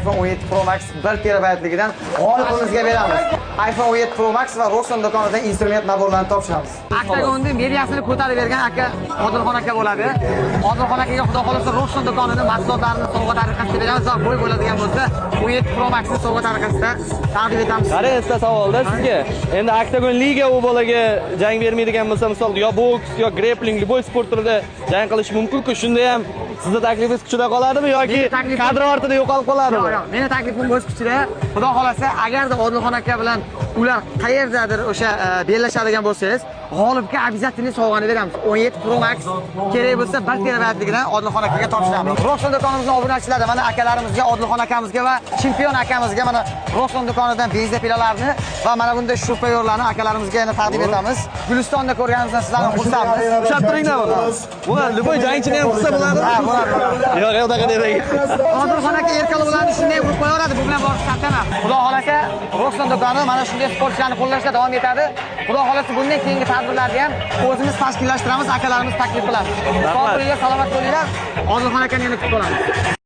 iPhone 17 Pro Max 1 terabaytligidan g'olibimizga beramiz. iPhone 17 Pro Max va Roxon do'konidan instrument naborlarini topshiramiz. Octagonning mediasini ko'tarib bergan aka Odilxon aka bo'ladi. Odilxon akaga xudo xolasa Roxon do'konining mahsulotlarini sovg'a tariqasida beramiz va bo'y bo'ladigan bo'lsa 17 Pro Max'ni sovg'a tariqasida taqdim etamiz. Qarang, sizga savolda sizga. Endi Octagon liga u bolaga jang bermaydigan bo'lsa, misol yo boks, yo grappling, любой sport turida jang qilish mumkin-ku. Shunda ham sizning taklifingiz kuchida qoladimi yoki kadr ortida yo'qolib qoladimi? Yo'q, meni taklifim o'z kuchida. Xudo xolasa, agarda Odilxon aka bilan ular qayerdadir o'sha bellashadigan bo'lsangiz, g'olibga обязательно sovg'ani beramiz. 17 Pro Max kerak bo'lsa 1 terabaytligidan Odilxon akaga topshiramiz. Roxon do'konimizning obunachilari mana akalarimizga, Odilxon akamizga va Chempion akamizga mana Roxon do'konidan benzopilalarni va mana bunday shurpayorlarni akalarimizga yana taqdim etamiz. Gulistonda ko'rganimizdan sizlarni xursandmiz. Ushlab turinglar buni. Ular любой jangchini ham qilsa bo'ladimi? Ha, bo'ladi. Yo'q, unaqa demang. Odilxon aka erkaloqlarni shunday urib qo'yaveradi, bu bilan borish shart emas. Xudo xolasa, Roxon do'koni mana shunday sportchilarni qo'llashda davom etadi. Xudo xolasa bundan keyingi tadbirlarni ham o'zimiz tashkillashtiramiz, akalarimiz taklif qilamiz. Sog'lig'iga salomat bo'linglar. Odilxon akani yana kutib qolamiz.